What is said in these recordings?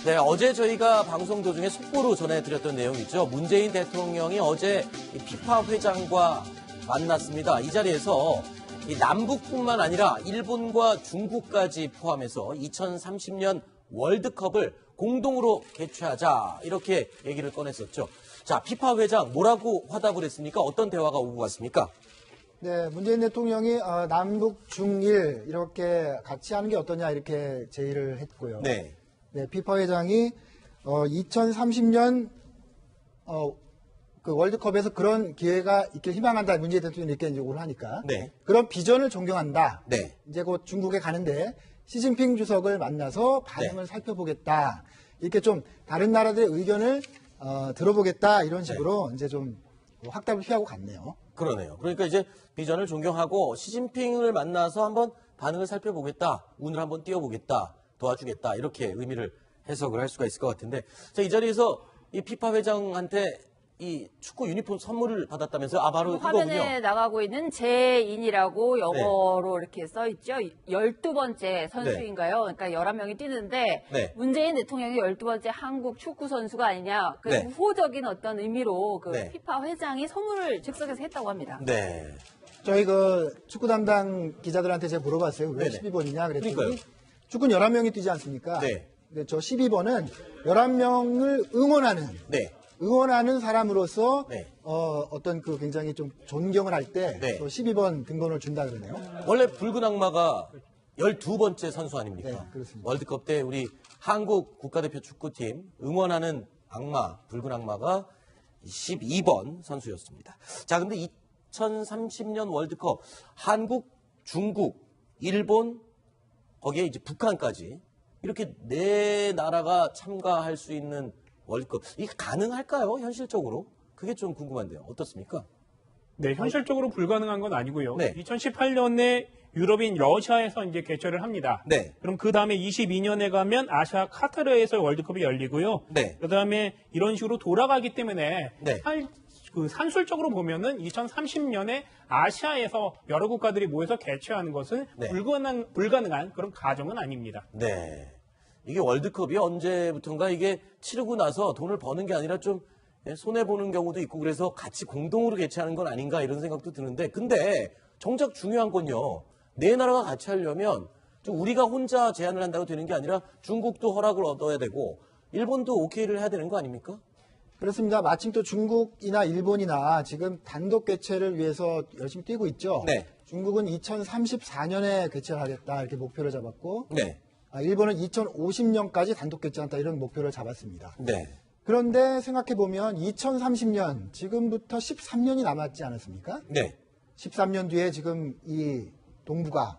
네, 어제 저희가 방송 도중에 속보로 전해드렸던 내용이죠. 문재인 대통령이 어제 이 피파 회장과 만났습니다. 이 자리에서 이 남북뿐만 아니라 일본과 중국까지 포함해서 2030년 월드컵을 공동으로 개최하자 이렇게 얘기를 꺼냈었죠. 자, 피파 회장 뭐라고 화답을 했습니까? 어떤 대화가 오고 갔습니까? 네, 문재인 대통령이 남북 중일 이렇게 같이 하는 게 어떠냐 이렇게 제의를 했고요. 네. 네, 피파 회장이 2030년 그 월드컵에서 그런 기회가 있길 희망한다. 문재인 대통령이 이렇게 요구를 하니까 네. 그런 비전을 존경한다. 네. 이제 곧 중국에 가는데 시진핑 주석을 만나서 반응을 살펴보겠다. 이렇게 좀 다른 나라들의 의견을 들어보겠다. 이런 식으로 이제 좀 확답을 피하고 갔네요. 그러네요. 그러니까 이제 비전을 존경하고 시진핑을 만나서 한번 반응을 살펴보겠다. 운을 한번 띄워보겠다. 도와주겠다. 이렇게 의미를 해석을 할 수가 있을 것 같은데. 자, 이 자리에서 이 피파 회장한테 이 축구 유니폼 선물을 받았다면서요? 아, 바로 화면에 이거군요. 나가고 있는 제인이라고 영어로 이렇게 써 있죠. 12번째 선수인가요? 그러니까 11명이 뛰는데 네. 문재인 대통령이 12번째 한국 축구 선수가 아니냐. 그 네. 우호적인 어떤 의미로 그 네. 피파 회장이 선물을 즉석에서 했다고 합니다. 네. 저희 그 축구 담당 기자들한테 제가 물어봤어요. 왜 네네. 12번이냐 그랬더니 그러니까요. 축구는 11명이 뛰지 않습니까? 네. 근데 저 12번은 11명을 응원하는 사람으로서 네. 어떤 그 굉장히 좀 존경을 할 때 네. 12번 등번호를 준다 그러네요. 원래 붉은 악마가 12번째 선수 아닙니까? 네, 그렇습니다. 월드컵 때 우리 한국 국가대표 축구팀 응원하는 악마, 붉은 악마가 12번 선수였습니다. 자, 근데 2030년 월드컵 한국, 중국, 일본, 거기에 이제 북한까지 이렇게 네 나라가 참가할 수 있는 월드컵. 이게 가능할까요? 현실적으로? 그게 좀 궁금한데요. 어떻습니까? 네, 현실적으로 불가능한 건 아니고요. 네. 2018년에 유럽인 러시아에서 이제 개최를 합니다. 네. 그럼 그 다음에 22년에 가면 아시아 카타르에서 월드컵이 열리고요. 네. 그 다음에 이런 식으로 돌아가기 때문에 네. 산술적으로 보면은 2030년에 아시아에서 여러 국가들이 모여서 개최하는 것은 네. 불가능한 그런 가정은 아닙니다. 네. 이게 월드컵이 언제부턴가 이게 치르고 나서 돈을 버는 게 아니라 좀 손해보는 경우도 있고 그래서 같이 공동으로 개최하는 건 아닌가 이런 생각도 드는데 근데 정작 중요한 건요. 네 나라가 같이 하려면 좀 우리가 혼자 제안을 한다고 되는 게 아니라 중국도 허락을 얻어야 되고 일본도 오케이를 해야 되는 거 아닙니까? 그렇습니다. 마침 또 중국이나 일본이나 지금 단독 개최를 위해서 열심히 뛰고 있죠. 네. 중국은 2034년에 개최를 하겠다 이렇게 목표를 잡았고 네. 일본은 2050년까지 단독 개최한다 이런 목표를 잡았습니다. 네. 그런데 생각해보면 2030년 지금부터 13년이 남았지 않았습니까? 네. 13년 뒤에 지금 이 동북아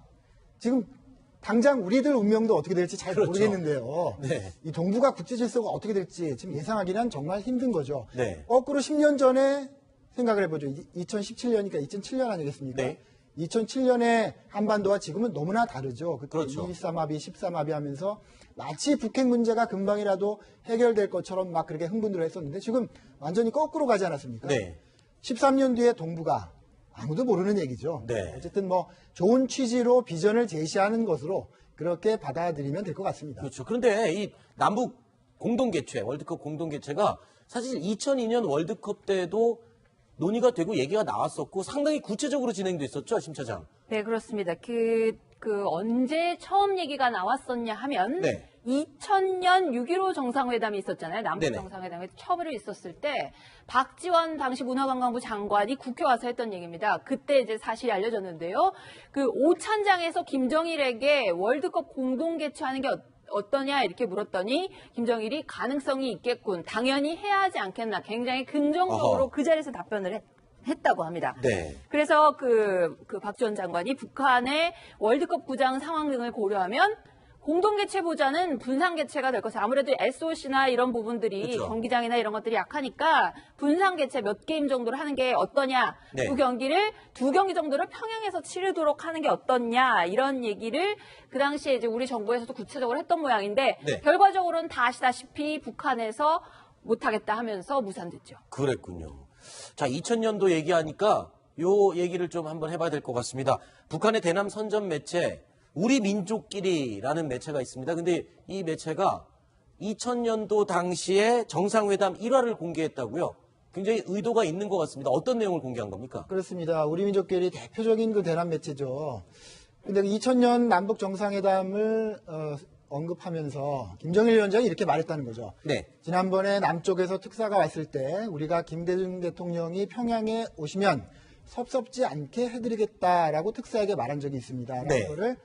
지금 당장 우리들 운명도 어떻게 될지 잘 그렇죠. 모르겠는데요. 네. 이 동북아 국제 질서가 어떻게 될지 지금 예상하기는 정말 힘든 거죠. 네. 거꾸로 10년 전에 생각을 해보죠. 2017년이니까 2007년 아니겠습니까? 네. 2007년에 한반도와 지금은 너무나 다르죠. 그때 그렇죠. 23합의, 13합의 하면서 마치 북핵 문제가 금방이라도 해결될 것처럼 막 그렇게 흥분을 했었는데 지금 완전히 거꾸로 가지 않았습니까? 네. 13년 뒤에 동북아 아무도 모르는 얘기죠. 네. 어쨌든 뭐 좋은 취지로 비전을 제시하는 것으로 그렇게 받아들이면 될 것 같습니다. 그렇죠. 그런데 이 남북 공동 개최, 월드컵 공동 개최가 사실 2002년 월드컵 때도 논의가 되고 얘기가 나왔었고 상당히 구체적으로 진행됐었죠, 심 차장. 네, 그렇습니다. 언제 처음 얘기가 나왔었냐 하면 네. 2000년 6.15 정상회담이 있었잖아요. 남북 네네. 정상회담이 처음으로 있었을 때 박지원 당시 문화관광부 장관이 국회 와서 했던 얘기입니다. 그때 이제 사실이 알려졌는데요. 그 오찬장에서 김정일에게 월드컵 공동 개최하는 게 어떠냐 이렇게 물었더니 김정일이 가능성이 있겠군. 당연히 해야 하지 않겠나. 굉장히 긍정적으로 어허. 그 자리에서 답변을 했다고 합니다. 네. 그래서 그 박지원 장관이 북한의 월드컵 구장 상황 등을 고려하면 공동 개최보다는 분산 개최가 될 것이다. 아무래도 SOC나 이런 부분들이 그렇죠. 경기장이나 이런 것들이 약하니까 분산 개최 몇 게임 정도를 하는 게 어떠냐. 네. 두 경기 정도를 평양에서 치르도록 하는 게 어떠냐. 이런 얘기를 그 당시에 이제 우리 정부에서도 구체적으로 했던 모양인데 네. 결과적으로는 다 아시다시피 북한에서 못하겠다 하면서 무산됐죠. 그랬군요. 자, 2000년도 얘기하니까 요 얘기를 좀 한번 해봐야 될 것 같습니다. 북한의 대남 선전 매체 우리 민족끼리라는 매체가 있습니다. 근데 이 매체가 2000년도 당시에 정상회담 1화를 공개했다고요? 굉장히 의도가 있는 것 같습니다. 어떤 내용을 공개한 겁니까? 그렇습니다. 우리 민족끼리 대표적인 그 대남 매체죠. 근데 2000년 남북 정상회담을 언급하면서 김정일 위원장이 이렇게 말했다는 거죠. 네. 지난번에 남쪽에서 특사가 왔을 때 우리가 김대중 대통령이 평양에 오시면 섭섭지 않게 해드리겠다라고 특사에게 말한 적이 있습니다. 라는 네. 거를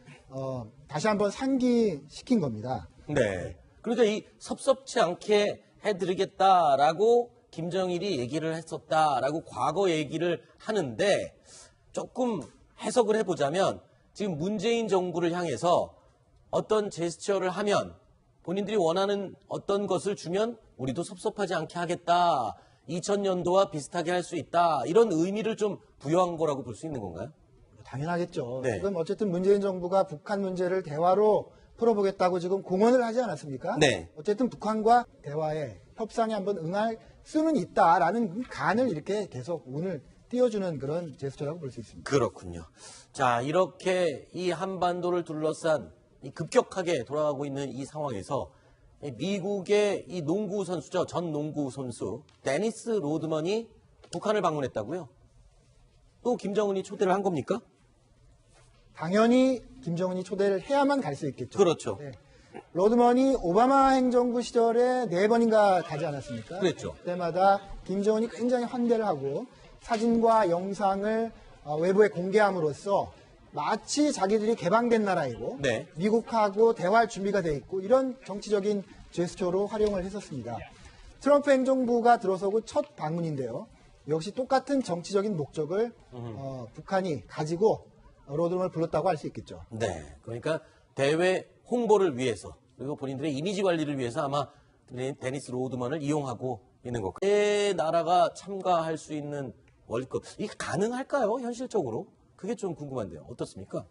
다시 한번 상기시킨 겁니다. 네. 그러니까 이 섭섭치 않게 해드리겠다라고 김정일이 얘기를 했었다라고 과거 얘기를 하는데 조금 해석을 해보자면 지금 문재인 정부를 향해서 어떤 제스처를 하면 본인들이 원하는 어떤 것을 주면 우리도 섭섭하지 않게 하겠다. 2000년도와 비슷하게 할 수 있다. 이런 의미를 좀 부여한 거라고 볼 수 있는 건가요? 당연하겠죠. 네. 지금 어쨌든 문재인 정부가 북한 문제를 대화로 풀어보겠다고 지금 공언을 하지 않았습니까? 네. 어쨌든 북한과 대화에 협상에 한번 응할 수는 있다라는 간을 이렇게 계속 운을 띄워주는 그런 제스처라고 볼 수 있습니다. 그렇군요. 자, 이렇게 이 한반도를 둘러싼 이 급격하게 돌아가고 있는 이 상황에서 미국의 이 농구 선수죠. 전 농구 선수 데니스 로드먼이 북한을 방문했다고요? 또 김정은이 초대를 한 겁니까? 당연히 김정은이 초대를 해야만 갈 수 있겠죠. 그렇죠. 네. 로드먼이 오바마 행정부 시절에 4번인가 가지 않았습니까? 그랬죠. 그때마다 김정은이 굉장히 환대를 하고 사진과 영상을 외부에 공개함으로써 마치 자기들이 개방된 나라이고 네. 미국하고 대화할 준비가 돼 있고 이런 정치적인 제스처로 활용을 했었습니다. 트럼프 행정부가 들어서고 첫 방문인데요. 역시 똑같은 정치적인 목적을 북한이 가지고 로드먼을 불렀다고 할 수 있겠죠. 네. 그러니까 대외 홍보를 위해서 그리고 본인들의 이미지 관리를 위해서 아마 데니스 로드먼을 이용하고 있는 것. 내 나라가 참가할 수 있는 월드컵 이게 가능할까요? 현실적으로? 그게 좀 궁금한데요. 어떻습니까?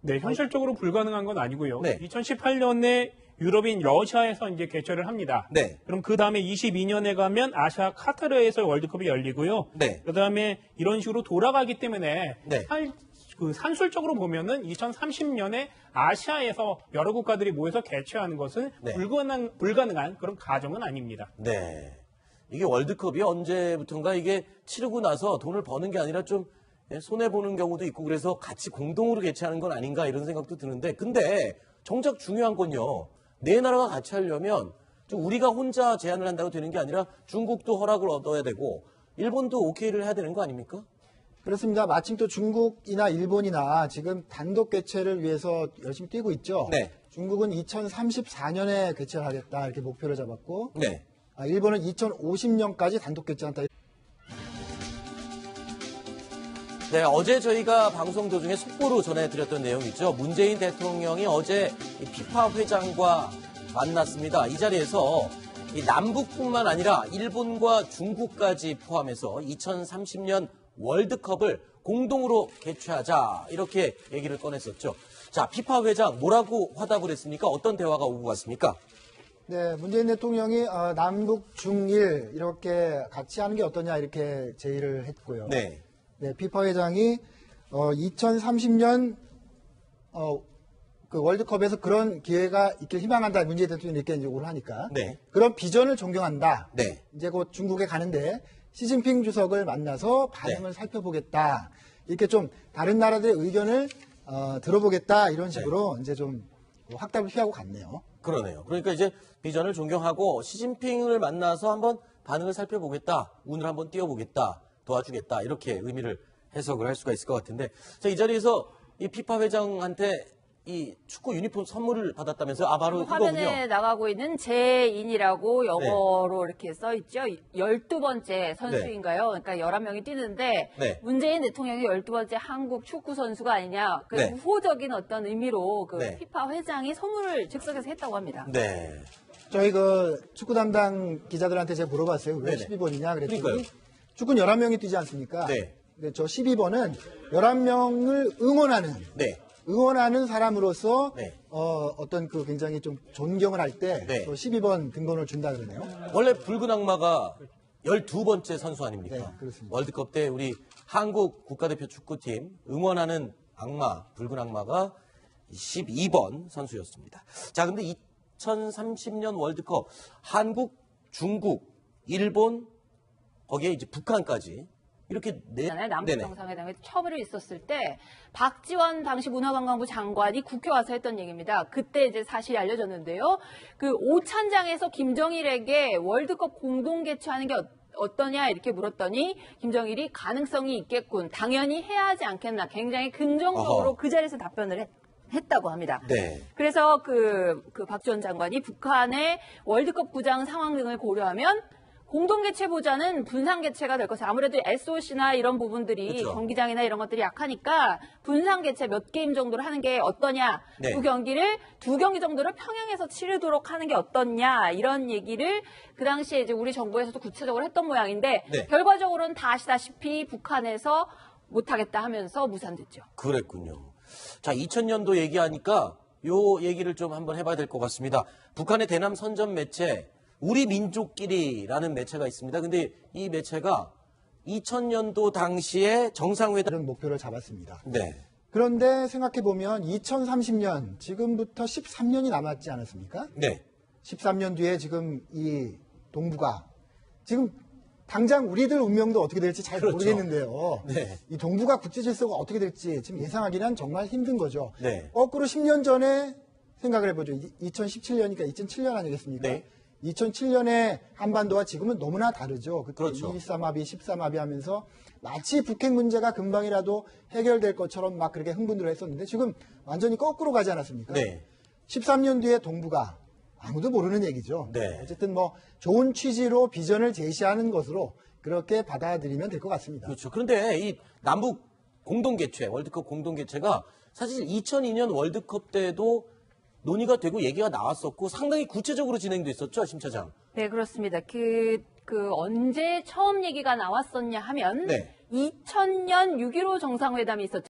네, 현실적으로 불가능한 건 아니고요. 네. 2018년에 유럽인 러시아에서 이제 개최를 합니다. 네. 그럼 그 다음에 22년에 가면 아시아 카타르에서 월드컵이 열리고요. 네. 그 다음에 이런 식으로 돌아가기 때문에 네. 산술적으로 보면은 2030년에 아시아에서 여러 국가들이 모여서 개최하는 것은 네. 불가능한 그런 가정은 아닙니다. 네. 이게 월드컵이 언제부턴가 이게 치르고 나서 돈을 버는 게 아니라 좀 손해보는 경우도 있고 그래서 같이 공동으로 개최하는 건 아닌가 이런 생각도 드는데 근데 정작 중요한 건요. 네 나라가 같이 하려면 좀 우리가 혼자 제안을 한다고 되는 게 아니라 중국도 허락을 얻어야 되고 일본도 오케이를 해야 되는 거 아닙니까? 그렇습니다. 마침 또 중국이나 일본이나 지금 단독 개최를 위해서 열심히 뛰고 있죠. 네. 중국은 2034년에 개최를 하겠다 이렇게 목표를 잡았고 네. 일본은 2050년까지 단독 개최한다. 네, 어제 저희가 방송 도중에 속보로 전해드렸던 내용이죠. 문재인 대통령이 어제 이 피파 회장과 만났습니다. 이 자리에서 이 남북뿐만 아니라 일본과 중국까지 포함해서 2030년 월드컵을 공동으로 개최하자 이렇게 얘기를 꺼냈었죠. 자, 피파 회장 뭐라고 화답을 했습니까? 어떤 대화가 오고 갔습니까? 네, 문재인 대통령이 남북 중일 이렇게 같이 하는 게 어떠냐 이렇게 제의를 했고요. 네. 네, 피파 회장이 2030년 그 월드컵에서 그런 기회가 있길 희망한다. 문재인 대통령이 이렇게 이제 오를 하니까 네. 그런 비전을 존경한다. 네. 이제 곧 중국에 가는데 시진핑 주석을 만나서 반응을 살펴보겠다. 이렇게 좀 다른 나라들의 의견을 들어보겠다. 이런 식으로 이제 좀 확답을 피하고 갔네요. 그러네요. 그러니까 이제 비전을 존경하고 시진핑을 만나서 한번 반응을 살펴보겠다. 운을 한번 띄워보겠다. 도와주겠다. 이렇게 의미를 해석을 할 수가 있을 것 같은데. 자, 이 자리에서 이 피파 회장한테 이 축구 유니폼 선물을 받았다면서요? 아, 바로 화면에 이거군요. 나가고 있는 제인이라고 영어로 이렇게 써 있죠. 12번째 선수인가요? 그러니까 11명이 뛰는데 네. 문재인 대통령이 12번째 한국 축구 선수가 아니냐. 그 네. 우호적인 어떤 의미로 그 네. 피파 회장이 선물을 즉석에서 했다고 합니다. 네. 저희 그 축구 담당 기자들한테 제가 물어봤어요. 왜 네네. 12번이냐 그랬더니 그러니까요. 축구는 11명이 뛰지 않습니까? 네. 근데 저 12번은 11명을 응원하는 사람으로서 네. 어떤 그 굉장히 좀 존경을 할 때 네. 12번 등번호를 준다 그러네요. 원래 붉은 악마가 12번째 선수 아닙니까? 네, 그렇습니다. 월드컵 때 우리 한국 국가대표 축구팀 응원하는 악마, 붉은 악마가 12번 선수였습니다. 자, 근데 2030년 월드컵 한국, 중국, 일본, 거기에 이제 북한까지 이렇게 남북 네네. 정상회담에 처음으로 있었을 때 박지원 당시 문화관광부 장관이 국회 와서 했던 얘기입니다. 그때 이제 사실이 알려졌는데요. 그 오찬장에서 김정일에게 월드컵 공동 개최하는 게 어떠냐 이렇게 물었더니 김정일이 가능성이 있겠군. 당연히 해야 하지 않겠나. 굉장히 긍정적으로 어허. 그 자리에서 답변을 했다고 합니다. 네. 그래서 그 박지원 장관이 북한의 월드컵 구장 상황 등을 고려하면 공동 개최보다는 분산 개최가 될 것이다. 아무래도 SOC나 이런 부분들이 그렇죠. 경기장이나 이런 것들이 약하니까 분산 개최 몇 게임 정도로 하는 게 어떠냐. 네. 두 경기 정도를 평양에서 치르도록 하는 게 어떠냐. 이런 얘기를 그 당시에 이제 우리 정부에서도 구체적으로 했던 모양인데 네. 결과적으로는 다 아시다시피 북한에서 못하겠다 하면서 무산됐죠. 그랬군요. 자, 2000년도 얘기하니까 요 얘기를 좀 한번 해봐야 될 것 같습니다. 북한의 대남 선전 매체 우리 민족끼리라는 매체가 있습니다. 근데 이 매체가 2000년도 당시에 정상회담 이런 목표를 잡았습니다. 네. 그런데 생각해보면 2030년, 지금부터 13년이 남았지 않았습니까? 네. 13년 뒤에 지금 이 동북아, 지금 당장 우리들 운명도 어떻게 될지 잘 그렇죠. 모르겠는데요. 네. 이 동북아 국제 질서가 어떻게 될지 지금 예상하기는 정말 힘든 거죠. 네. 거꾸로 10년 전에 생각을 해보죠. 2017년이니까 2007년 아니겠습니까? 네. 2007년의 한반도와 지금은 너무나 다르죠. 그때 그렇죠. 13합의, 13합의 하면서 마치 북핵 문제가 금방이라도 해결될 것처럼 막 그렇게 흥분을 했었는데 지금 완전히 거꾸로 가지 않았습니까? 네. 13년 뒤에 동북아, 아무도 모르는 얘기죠. 네. 어쨌든 뭐 좋은 취지로 비전을 제시하는 것으로 그렇게 받아들이면 될 것 같습니다. 그렇죠. 그런데 이 남북 공동 개최, 월드컵 공동 개최가 사실 2002년 월드컵 때도 논의가 되고 얘기가 나왔었고 상당히 구체적으로 진행됐었죠, 심 차장. 네, 그렇습니다. 언제 처음 얘기가 나왔었냐 하면 네. 2000년 6.15 정상회담이 있었죠.